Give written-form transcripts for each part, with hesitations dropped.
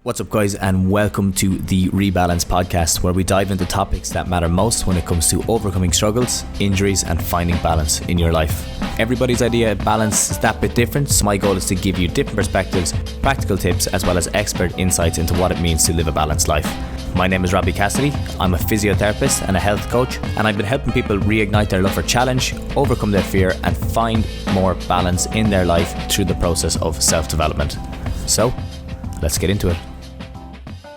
What's up, guys, and welcome to the Rebalance podcast, where we dive into topics that matter most when it comes to overcoming struggles, injuries, and finding balance in your life. Everybody's idea of balance is that bit different, so my goal is to give you different perspectives, practical tips, as well as expert insights into what it means to live a balanced life. My name is Robbie Cassidy. I'm a physiotherapist and a health coach, and I've been helping people reignite their love for challenge, overcome their fear, and find more balance in their life through the process of self-development. So, let's get into it.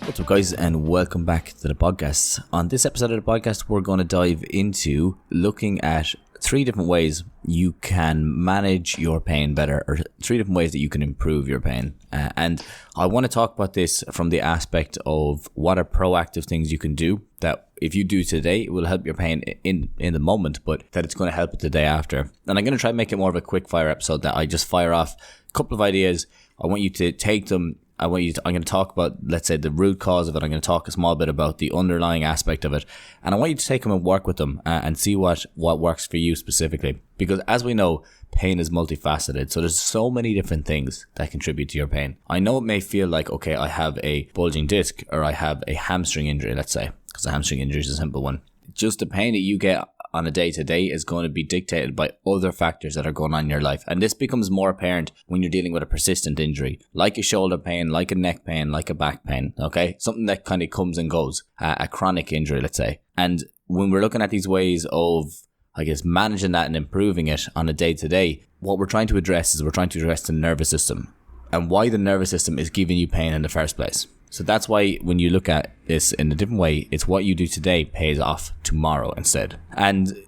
What's up, guys, and welcome back to the podcast. On this episode of the podcast, we're going to dive into looking at 3 different ways you can manage your pain better, or 3 different ways that you can improve your pain. And I want to talk about this from the aspect of what are proactive things you can do that if you do today, it will help your pain in the moment, but that it's going to help it the day after. And I'm going to try and make it more of a quick fire episode that I just fire off a couple of ideas. I want you to take them. I'm going to talk about, let's say, the root cause of it. I'm going to talk a small bit about the underlying aspect of it. And I want you to take them and work with them and see what works for you specifically. Because as we know, pain is multifaceted. So there's so many different things that contribute to your pain. I know it may feel like, okay, I have a bulging disc or I have a hamstring injury, let's say, because a hamstring injury is a simple one. Just the pain that you get on a day-to-day is going to be dictated by other factors that are going on in your life. And this becomes more apparent when you're dealing with a persistent injury, like a shoulder pain, like a neck pain, like a back pain, okay? Something that kind of comes and goes, a chronic injury, let's say. And when we're looking at these ways of, I guess, managing that and improving it on a day-to-day, what we're trying to address is the nervous system and why the nervous system is giving you pain in the first place. So that's why when you look at this in a different way, it's what you do today pays off tomorrow instead. And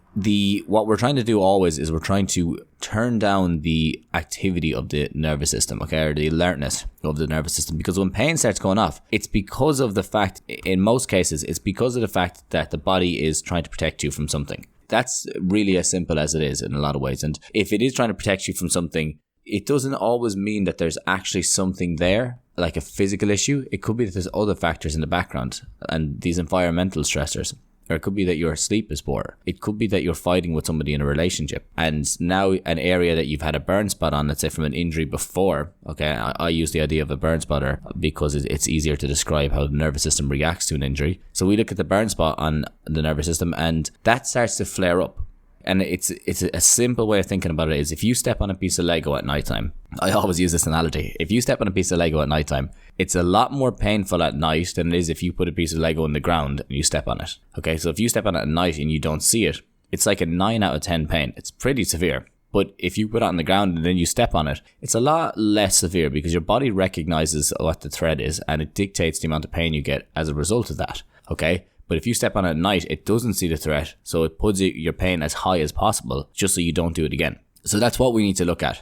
what we're trying to do always is we're trying to turn down the activity of the nervous system, okay, or the alertness of the nervous system. Because when pain starts going off, it's because of the fact, in most cases, it's because of the fact that the body is trying to protect you from something. That's really as simple as it is in a lot of ways. And if it is trying to protect you from something, it doesn't always mean that there's actually something there, like a physical issue. It could be that there's other factors in the background and these environmental stressors. Or it could be that your sleep is poor. It could be that you're fighting with somebody in a relationship. And now an area that you've had a burn spot on, let's say from an injury before, okay, I use the idea of a burn spotter because it's easier to describe how the nervous system reacts to an injury. So we look at the burn spot on the nervous system and that starts to flare up. And it's a simple way of thinking about it is if you step on a piece of Lego at nighttime, I always use this analogy. If you step on a piece of Lego at nighttime, it's a lot more painful at night than it is if you put a piece of Lego on the ground and you step on it. Okay, so if you step on it at night and you don't see it, it's like a 9 out of 10 pain. It's pretty severe. But if you put it on the ground and then you step on it, it's a lot less severe because your body recognizes what the threat is and it dictates the amount of pain you get as a result of that. Okay? But if you step on it at night, it doesn't see the threat, so it puts your pain as high as possible, just so you don't do it again. So that's what we need to look at.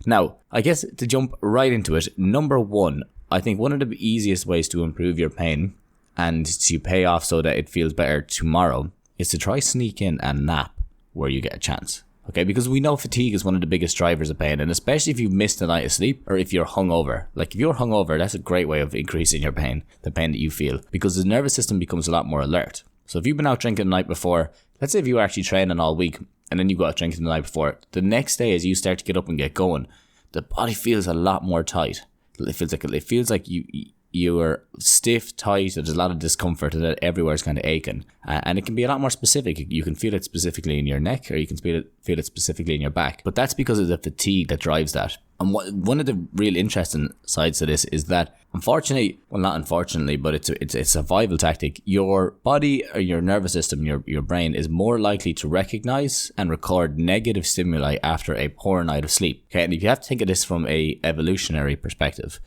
Now, I guess to jump right into it, number 1, I think one of the easiest ways to improve your pain and to pay off so that it feels better tomorrow is to try sneak in a nap where you get a chance. Okay, because we know fatigue is one of the biggest drivers of pain, and especially if you've missed a night of sleep or if you're hungover. Like if you're hungover, that's a great way of increasing your pain, the pain that you feel, because the nervous system becomes a lot more alert. So if you've been out drinking the night before, let's say if you were actually training all week and then you go out drinking the night before, the next day as you start to get up and get going, the body feels a lot more tight. It feels like you are stiff, tight, there's a lot of discomfort and that everywhere's kind of aching. And it can be a lot more specific. You can feel it specifically in your neck or you can feel it specifically in your back. But that's because of the fatigue that drives that. And one of the real interesting sides to this is that unfortunately, well not unfortunately, but it's a survival tactic. Your body or your nervous system, your brain is more likely to recognize and record negative stimuli after a poor night of sleep. Okay, and if you have to think of this from a evolutionary perspective,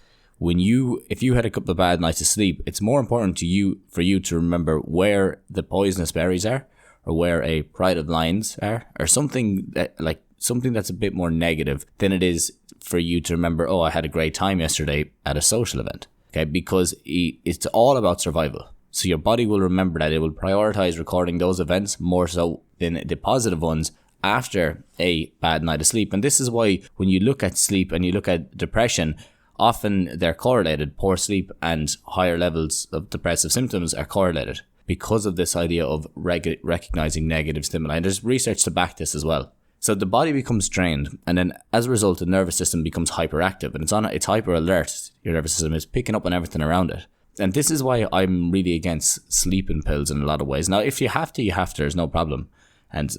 if you had a couple of bad nights of sleep, it's more important for you to remember where the poisonous berries are, or where a pride of lions are, or something that's a bit more negative than it is for you to remember, oh, I had a great time yesterday at a social event. Okay, because it's all about survival. So your body will remember that. It will prioritize recording those events more so than the positive ones after a bad night of sleep. And this is why when you look at sleep and you look at depression, often they're correlated. Poor sleep and higher levels of depressive symptoms are correlated because of this idea of recognizing negative stimuli. And there's research to back this as well. So the body becomes drained, and then as a result, the nervous system becomes hyperactive, and it's hyper alert. Your nervous system is picking up on everything around it. And this is why I'm really against sleeping pills in a lot of ways. Now, if you have to, there's no problem. And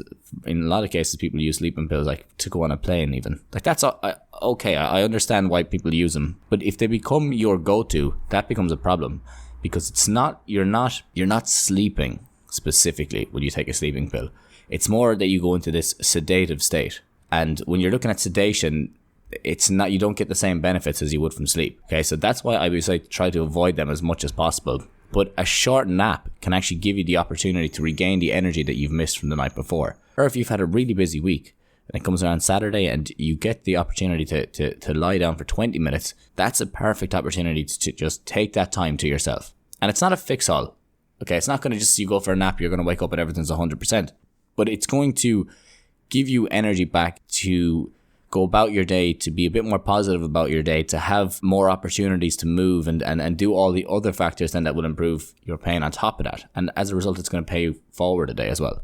in a lot of cases, people use sleeping pills like to go on a plane even. Like that's okay. I understand why people use them. But if they become your go-to, that becomes a problem. Because you're not sleeping specifically when you take a sleeping pill. It's more that you go into this sedative state. And when you're looking at sedation, you don't get the same benefits as you would from sleep. Okay, so that's why I would say try to avoid them as much as possible. But a short nap can actually give you the opportunity to regain the energy that you've missed from the night before. Or if you've had a really busy week and it comes around Saturday and you get the opportunity to lie down for 20 minutes, that's a perfect opportunity to just take that time to yourself. And it's not a fix-all. Okay, it's not going to just you go for a nap, you're going to wake up and everything's 100%. But it's going to give you energy back to go about your day, to be a bit more positive about your day, to have more opportunities to move and do all the other factors then that will improve your pain on top of that. And as a result, it's going to pay you forward a day as well.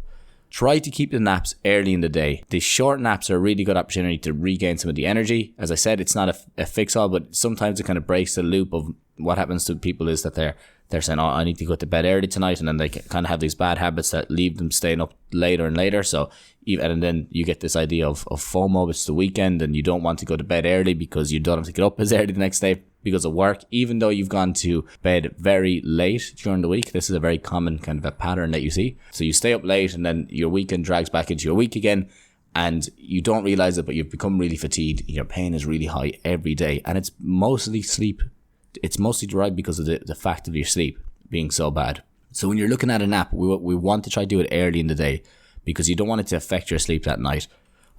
Try to keep the naps early in the day. The short naps are a really good opportunity to regain some of the energy. As I said, it's not a fix-all, but sometimes it kind of breaks the loop of what happens to people is that they're saying, oh, I need to go to bed early tonight, and then they kind of have these bad habits that leave them staying up later and later. And then you get this idea of FOMO. It's the weekend and you don't want to go to bed early because you don't have to get up as early the next day because of work, even though you've gone to bed very late during the week. This is a very common kind of a pattern that you see. So you stay up late and then your weekend drags back into your week again, and you don't realize it, but you've become really fatigued. Your pain is really high every day, and it's mostly sleep. It's mostly derived because of the fact of your sleep being so bad. So when you're looking at a nap, we want to try to do it early in the day because you don't want it to affect your sleep that night.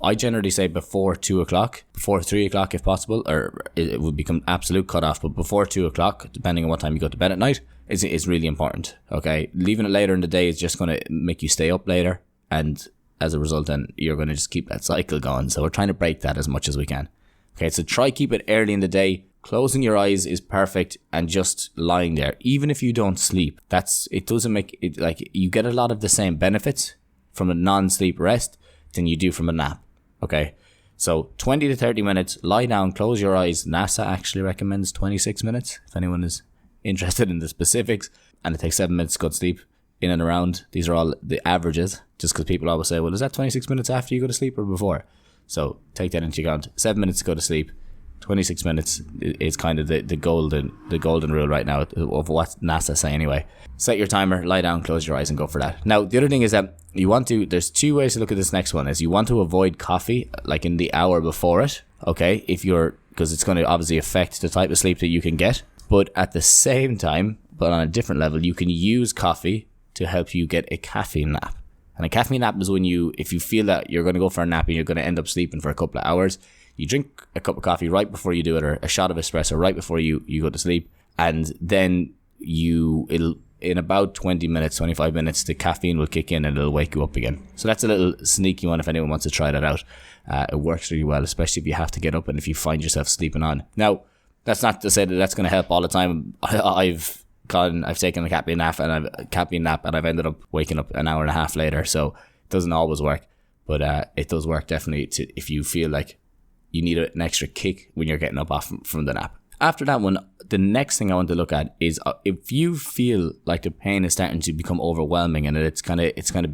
I generally say before 2 o'clock, before 3 o'clock if possible, or it would become absolute cutoff, but before 2 o'clock, depending on what time you go to bed at night, is really important. Okay, leaving it later in the day is just going to make you stay up later, and as a result then you're going to just keep that cycle going. So we're trying to break that as much as we can. Okay, so try keep it early in the day. Closing your eyes is perfect, and just lying there, even if you don't sleep, it doesn't make it like you get a lot of the same benefits from a non-sleep rest than you do from a nap. Okay, so 20 to 30 minutes, lie down, close your eyes. NASA actually recommends 26 minutes if anyone is interested in the specifics, and it takes 7 minutes to go to sleep in and around. These are all the averages, just because people always say, well, is that 26 minutes after you go to sleep or before? So take that into account. 7 minutes to go to sleep, 26 minutes is kind of the golden rule right now of what NASA say anyway. Set your timer, lie down, close your eyes, and go for that. Now, the other thing is that there's two ways to look at this next one. Is you want to avoid coffee like in the hour before it, okay? Because it's going to obviously affect the type of sleep that you can get. But at the same time, but on a different level, you can use coffee to help you get a caffeine nap. And a caffeine nap is when if you feel that you're going to go for a nap and you're going to end up sleeping for a couple of hours, you drink a cup of coffee right before you do it, or a shot of espresso right before you go to sleep, and then in about 20 minutes, 25 minutes, the caffeine will kick in and it'll wake you up again. So that's a little sneaky one if anyone wants to try that out. It works really well, especially if you have to get up and if you find yourself sleeping on. Now, that's not to say that that's going to help all the time. I've taken a caffeine nap and I've ended up waking up an hour and a half later. So it doesn't always work, but it does work definitely if you feel like you need an extra kick when you're getting up off from the nap. After that one, the next thing I want to look at is if you feel like the pain is starting to become overwhelming and it's kind of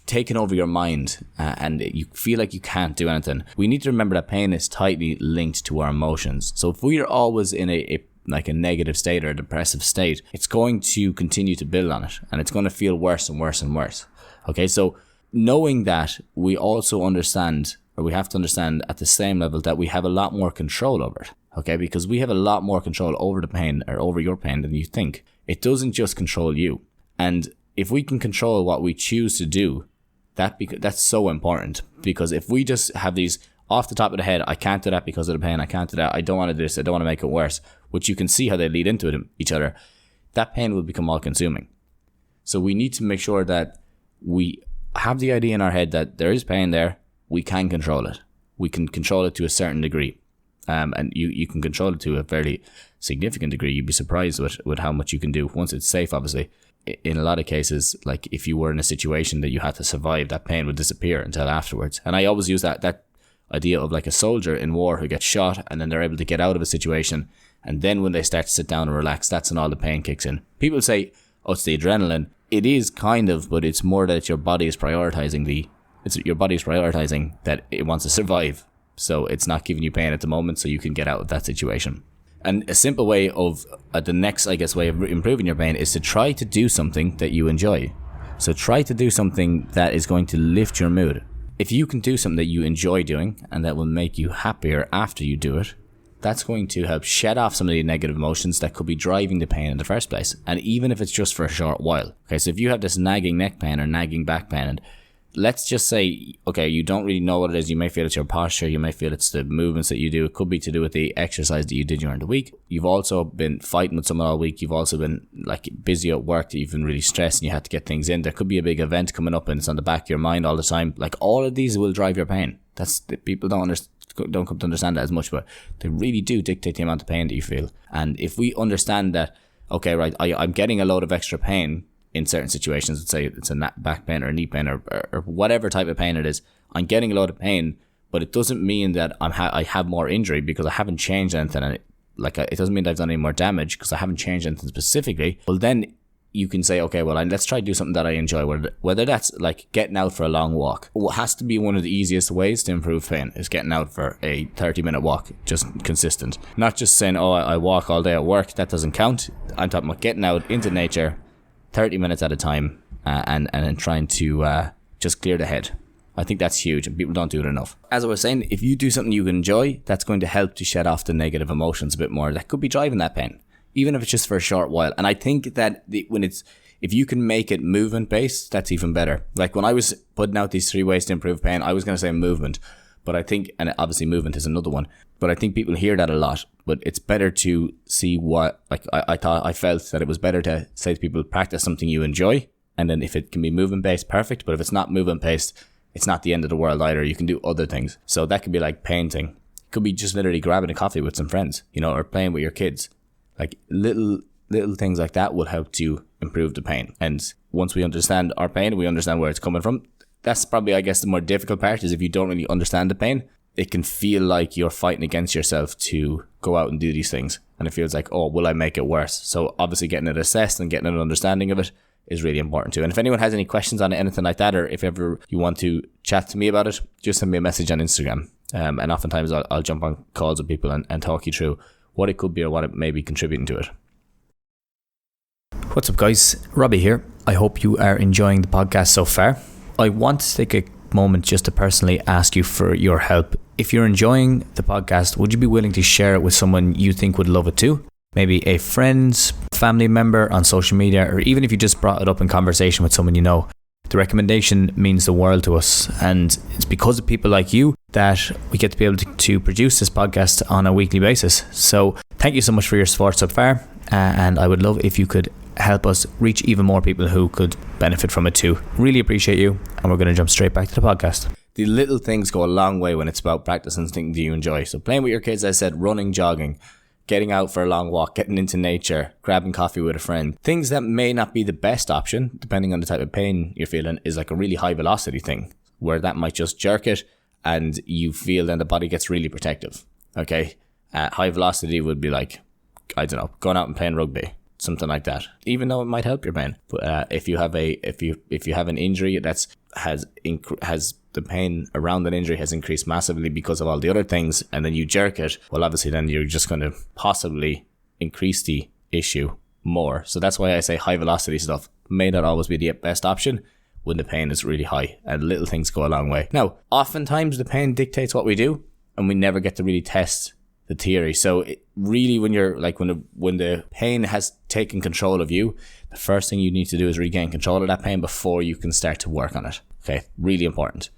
taking over your mind and you feel like you can't do anything, we need to remember that pain is tightly linked to our emotions. So if we are always in a negative state or a depressive state, it's going to continue to build on it, and it's going to feel worse and worse and worse. Okay, so knowing that, we also understand, or we have to understand at the same level, that we have a lot more control over it. Okay, because we have a lot more control over the pain, or over your pain, than you think. It doesn't just control you. And if we can control what we choose to do, that's so important. Because if we just have these off the top of the head, I can't do that because of the pain, I can't do that, I don't want to do this, I don't want to make it worse, which you can see how they lead into each other, that pain will become all consuming. So we need to make sure that we have the idea in our head that there is pain there, we can control it. We can control it to a certain degree. And you can control it to a fairly significant degree. You'd be surprised with how much you can do once it's safe, obviously. in a lot of cases, like if you were in a situation that you had to survive, that pain would disappear until afterwards. And I always use that idea of like a soldier in war who gets shot and then they're able to get out of a situation, and then when they start to sit down and relax, that's when all the pain kicks in. People say, oh, it's the adrenaline. It is kind of, but it's more that your body is prioritizing that it wants to survive. So it's not giving you pain at the moment, so you can get out of that situation. And a simple way of the next, I guess, way of improving your pain is to try to do something that you enjoy. So try to do something that is going to lift your mood. If you can do something that you enjoy doing and that will make you happier after you do it, that's going to help shed off some of the negative emotions that could be driving the pain in the first place. And even if it's just for a short while. Okay, so if you have this nagging neck pain or nagging back pain, and let's just say, okay, you don't really know what it is. You may feel it's your posture. You may feel it's the movements that you do. It could be to do with the exercise that you did during the week. You've also been fighting with someone all week. You've also been like busy at work, that you've been really stressed and you had to get things in. There could be a big event coming up and it's on the back of your mind all the time. Like all of these will drive your pain. People don't come to understand that as much, but they really do dictate the amount of pain that you feel. And if we understand that, okay, right, I'm getting a load of extra pain in certain situations, let's say it's a back pain or a knee pain or whatever type of pain it is, I'm getting a load of pain, but it doesn't mean that I have more injury because I haven't changed anything. And it doesn't mean that I've done any more damage because I haven't changed anything specifically. Well, then you can say, okay, well, let's try to do something that I enjoy, whether that's like getting out for a long walk. What has to be one of the easiest ways to improve pain is getting out for a 30-minute walk, just consistent. Not just saying, oh, I walk all day at work. That doesn't count. I'm talking about getting out into nature 30 minutes at a time and then trying to just clear the head. I think that's huge and people don't do it enough. As I was saying, if you do something you enjoy, that's going to help to shed off the negative emotions a bit more. That could be driving that pain, even if it's just for a short while. And I think that if you can make it movement based, that's even better. Like when I was putting out these 3 ways to improve pain, I was going to say movement, but I think, and obviously movement is another one, but I think people hear that a lot. But it's better to see what, like I felt that it was better to say to people, practice something you enjoy. And then if it can be movement based, perfect. But if it's not movement based, it's not the end of the world either. You can do other things. So that could be like painting. It could be just literally grabbing a coffee with some friends, or playing with your kids. Like little things like that will help to improve the pain. And once we understand our pain, we understand where it's coming from. That's probably, I guess, the more difficult part is if you don't really understand the pain, it can feel like you're fighting against yourself to go out and do these things. And it feels like, oh, will I make it worse? So obviously getting it assessed and getting an understanding of it is really important too. And if anyone has any questions on it, anything like that, or if ever you want to chat to me about it, just send me a message on Instagram. And oftentimes I'll jump on calls with people and talk you through what it could be or what it may be contributing to it. What's up, guys? Robbie here. I hope you are enjoying the podcast so far. I want to take a moment just to personally ask you for your help. If you're enjoying the podcast, would you be willing to share it with someone you think would love it too? Maybe a friend, family member on social media, or even if you just brought it up in conversation with someone you know. The recommendation means the world to us, and it's because of people like you that we get to be able to produce this podcast on a weekly basis. So thank you so much for your support so far, and I would love if you could help us reach even more people who could benefit from it too. Really appreciate you, and we're going to jump straight back to the podcast. The little things go a long way when it's about practicing something that you enjoy. So playing with your kids, as I said, running, jogging, getting out for a long walk, getting into nature, grabbing coffee with a friend. Things that may not be the best option, depending on the type of pain you're feeling, is like a really high velocity thing, where that might just jerk it and you feel then the body gets really protective. Okay? High velocity would be like, I don't know, going out and playing rugby. Something like that, even though it might help your pain. But if you have an injury that has the pain around that injury has increased massively because of all the other things, and then you jerk it, well, obviously then you're just going to possibly increase the issue more. So that's why I say high velocity stuff may not always be the best option when the pain is really high, and little things go a long way. Now, oftentimes the pain dictates what we do, and we never get to really test the theory. So really, when you're like when the pain has taken control of you, the first thing you need to do is regain control of that pain before you can start to work on it. Okay, really important.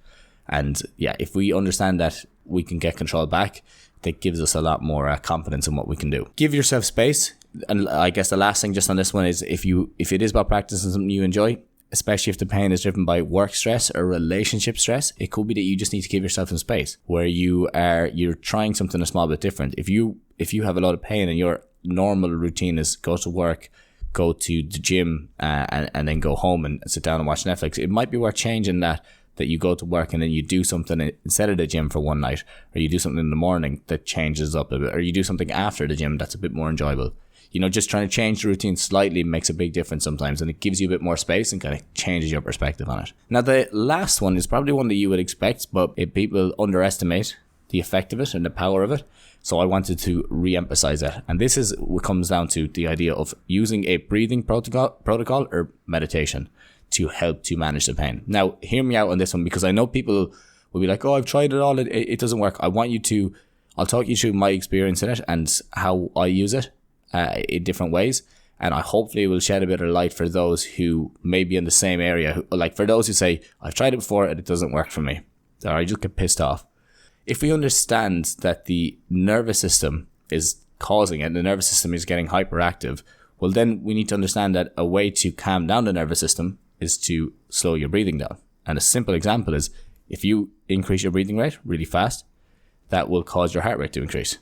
And yeah, if we understand that we can get control back, that gives us a lot more confidence in what we can do. Give yourself space. And I guess the last thing just on this one is if it is about practicing something you enjoy, especially if the pain is driven by work stress or relationship stress, it could be that you just need to give yourself some space where you're trying something a small bit different. If you have a lot of pain and your normal routine is go to work, go to the gym and then go home and sit down and watch Netflix. It might be worth changing that you go to work and then you do something instead of the gym for one night, or you do something in the morning that changes up a bit, or you do something after the gym that's a bit more enjoyable. Just trying to change the routine slightly makes a big difference sometimes, and it gives you a bit more space and kind of changes your perspective on it. Now, the last one is probably one that you would expect, but people underestimate the effect of it and the power of it. So I wanted to re-emphasize that. And this is what comes down to the idea of using a breathing protocol or meditation to help to manage the pain. Now, hear me out on this one, because I know people will be like, oh, I've tried it all. It doesn't work. I'll talk you through my experience in it and how I use it in different ways. And I hopefully will shed a bit of light for those who may be in the same area. Like for those who say, I've tried it before and it doesn't work for me, or I just get pissed off. If we understand that the nervous system is causing it, the nervous system is getting hyperactive, well, then we need to understand that a way to calm down the nervous system is to slow your breathing down. And a simple example is, if you increase your breathing rate really fast, that will cause your heart rate to increase.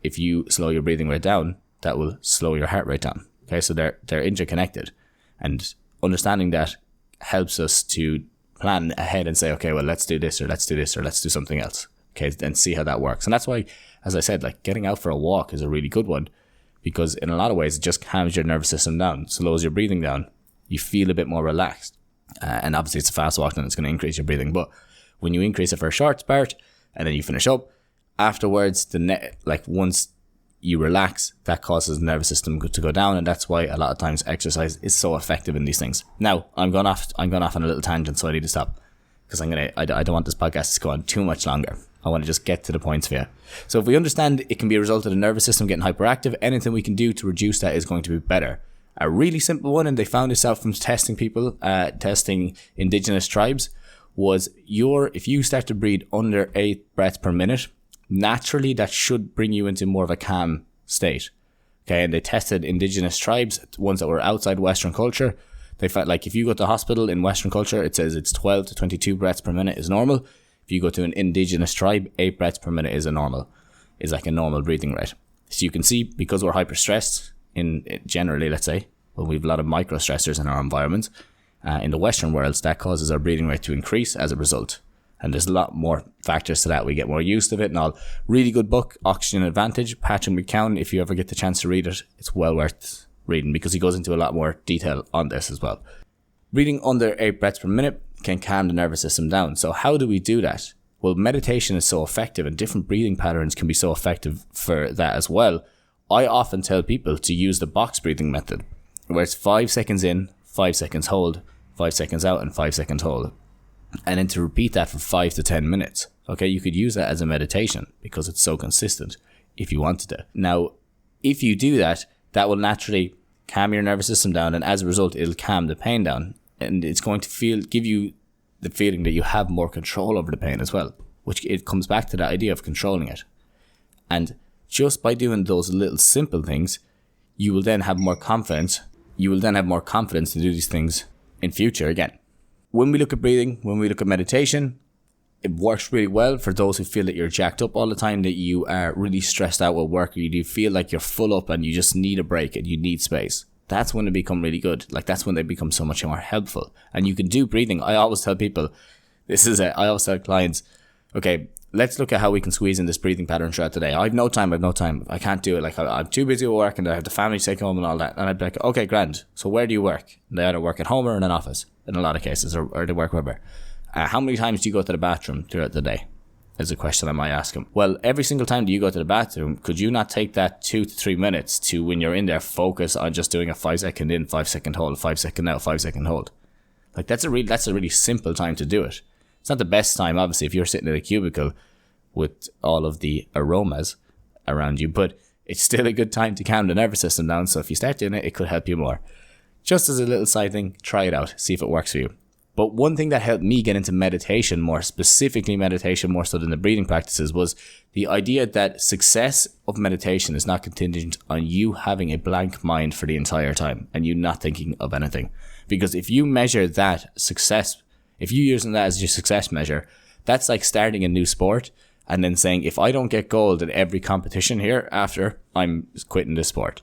If you slow your breathing rate down, that will slow your heart rate down. Okay, so they're interconnected. And understanding that helps us to plan ahead and say, okay, well, let's do this, or let's do this, or let's do something else. Okay, and see how that works. And that's why, as I said, like getting out for a walk is a really good one, because in a lot of ways it just calms your nervous system down, slows your breathing down. You feel a bit more relaxed. And obviously it's a fast walk, then it's going to increase your breathing. But when you increase it for a short part and then you finish up, afterwards, once you relax, that causes the nervous system to go down. And that's why a lot of times exercise is so effective in these things. Now, I'm going off on a little tangent, so I need to stop, because I don't want this podcast to go on too much longer. I want to just get to the points for you. So if we understand it can be a result of the nervous system getting hyperactive, anything we can do to reduce that is going to be better. A really simple one, and they found this out from testing indigenous tribes, was if you start to breathe under 8 breaths per minute, naturally that should bring you into more of a calm state. Okay, and they tested indigenous tribes, ones that were outside Western culture. They found, like, if you go to hospital in Western culture, it says it's 12 to 22 breaths per minute is normal. If you go to an indigenous tribe, 8 breaths per minute is like a normal breathing rate. So you can see, because we're hyper stressed generally, let's say, well, we have a lot of micro stressors in our environment. In the Western worlds, that causes our breathing rate to increase as a result. And there's a lot more factors to that. We get more used to it and all. Really good book, Oxygen Advantage, Patrick McKeown. If you ever get the chance to read it, it's well worth reading, because he goes into a lot more detail on this as well. Breathing under 8 breaths per minute can calm the nervous system down. So how do we do that? Well, meditation is so effective, and different breathing patterns can be so effective for that as well. I often tell people to use the box breathing method, where it's 5 seconds in, 5 seconds hold, 5 seconds out, and 5 seconds hold. And then to repeat that for 5 to 10 minutes. Okay, you could use that as a meditation because it's so consistent if you wanted to. Now, if you do that, that will naturally calm your nervous system down, and as a result, it'll calm the pain down. And it's going to give you the feeling that you have more control over the pain as well, which it comes back to that idea of controlling it. And just by doing those little simple things, you will then have more confidence. You will then have more confidence to do these things in future again. When we look at breathing, when we look at meditation, it works really well for those who feel that you're jacked up all the time, that you are really stressed out with work, or you do feel like you're full up and you just need a break and you need space. That's when they become really good. Like, that's when they become so much more helpful. And you can do breathing. I always tell people, I always tell clients, okay, let's look at how we can squeeze in this breathing pattern throughout the day. I have no time. I can't do it. Like, I'm too busy with work, and I have the family to take home and all that. And I'd be like, okay, grand. So where do you work? They either work at home or in an office in a lot of cases, or they work wherever. How many times do you go to the bathroom throughout the day? Is a question I might ask them. Well, every single time that you go to the bathroom, could you not take that 2 to 3 minutes to, when you're in there, focus on just doing a 5 second in, 5 second hold, 5 second out, 5 second hold? Like, that's a really simple time to do it. It's not the best time, obviously, if you're sitting in a cubicle with all of the aromas around you, but it's still a good time to calm the nervous system down. So if you start doing it, it could help you more. Just as a little side thing, try it out, see if it works for you. But one thing that helped me get into meditation, more specifically meditation, more so than the breathing practices, was the idea that success of meditation is not contingent on you having a blank mind for the entire time and you not thinking of anything. Because if you measure that success, if you're using that as your success measure, that's like starting a new sport and then saying, if I don't get gold in every competition here after, I'm quitting this sport.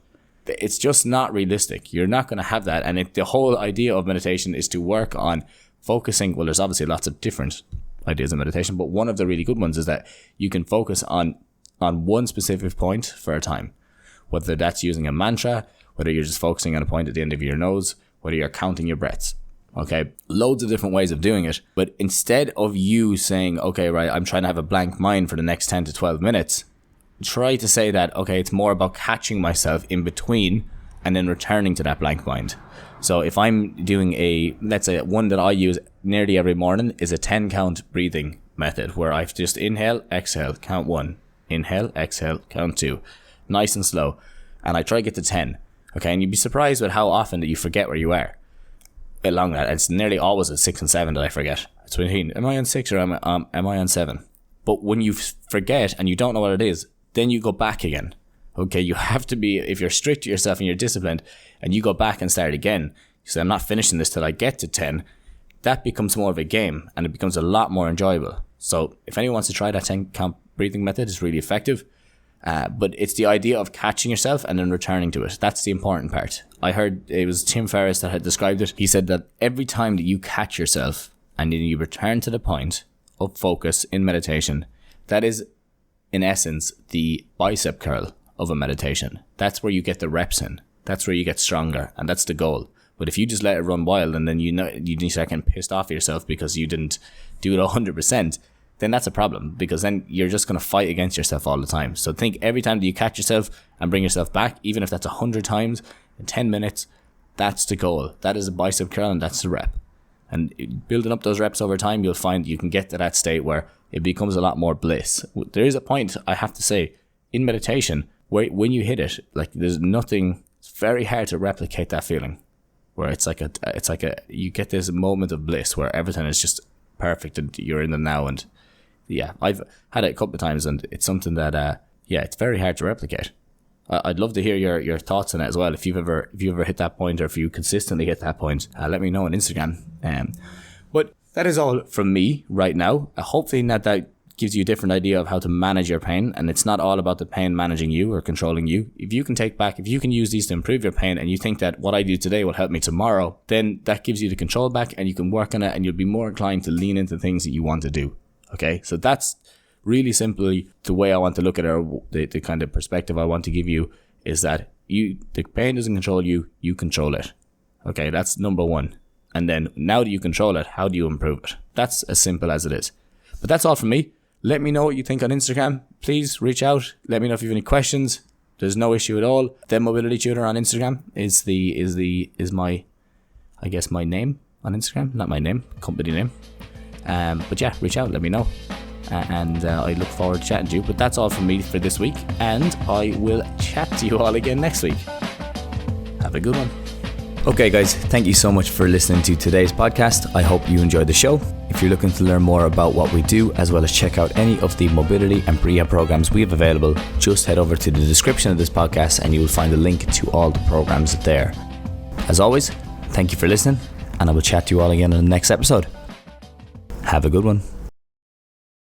It's just not realistic. You're not going to have that. And the whole idea of meditation is to work on focusing. Well, there's obviously lots of different ideas of meditation, but one of the really good ones is that you can focus on one specific point for a time, whether that's using a mantra, whether you're just focusing on a point at the end of your nose, whether you're counting your breaths. Okay, loads of different ways of doing it. But instead of you saying, okay, right, I'm trying to have a blank mind for the next 10 to 12 minutes, try to say that, okay, it's more about catching myself in between and then returning to that blank mind. So if I'm doing let's say one that I use nearly every morning is a 10 count breathing method where I just inhale, exhale, count 1, inhale, exhale, count 2, nice and slow. And I try to get to 10. Okay, and you'd be surprised with how often that you forget where you are along that. It's nearly always at 6 and 7 that I forget. It's between, am I on 6 or am I on 7? But when you forget and you don't know what it is, then you go back again. Okay, you have to be, if you're strict to yourself and you're disciplined and you go back and start again, you say, I'm not finishing this till I get to 10, that becomes more of a game and it becomes a lot more enjoyable. So if anyone wants to try that 10 count breathing method, it's really effective. But it's the idea of catching yourself and then returning to it. That's the important part. I heard it was Tim Ferriss that had described it. He said that every time that you catch yourself and then you return to the point of focus in meditation, that is in essence the bicep curl of a meditation. That's where you get the reps in. That's where you get stronger, and that's the goal. But if you just let it run wild and then you start getting pissed off at yourself because you didn't do it 100%, then that's a problem, because then you're just going to fight against yourself all the time. So think every time that you catch yourself and bring yourself back, even if that's 100 times in 10 minutes, that's the goal. That is a bicep curl and that's the rep. And building up those reps over time, you'll find you can get to that state where it becomes a lot more bliss. There is a point, I have to say, in meditation, where when you hit it, like there's nothing, it's very hard to replicate that feeling, where it's like you get this moment of bliss where everything is just perfect and you're in the now. And yeah, I've had it a couple of times and it's something that, it's very hard to replicate. I'd love to hear your thoughts on it as well. If you've ever hit that point, or if you consistently hit that point, let me know on Instagram. But that is all from me right now. Hopefully that gives you a different idea of how to manage your pain, and it's not all about the pain managing you or controlling you. If you can use these to improve your pain, and you think that what I do today will help me tomorrow, then that gives you the control back and you can work on it, and you'll be more inclined to lean into things that you want to do. Okay, so that's really simply the way I want to look at it, or the kind of perspective I want to give you, is that the pain doesn't control you, you control it. Okay, that's number one. And then now that you control it, how do you improve it? That's as simple as it is. But that's all from me. Let me know what you think on Instagram. Please reach out. Let me know if you have any questions. There's no issue at all. The Mobility Tutor on Instagram is my name on Instagram. Not my name, company name. But yeah, reach out, let me know. And I look forward to chatting to you. But that's all from me for this week. And I will chat to you all again next week. Have a good one. Okay guys, thank you so much for listening to today's podcast. I hope you enjoyed the show. If you're looking to learn more about what we do, as well as check out any of the mobility and rehab programs we have available, just head over to the description of this podcast and you will find a link to all the programs there. As always, thank you for listening, and I will chat to you all again in the next episode. Have a good one.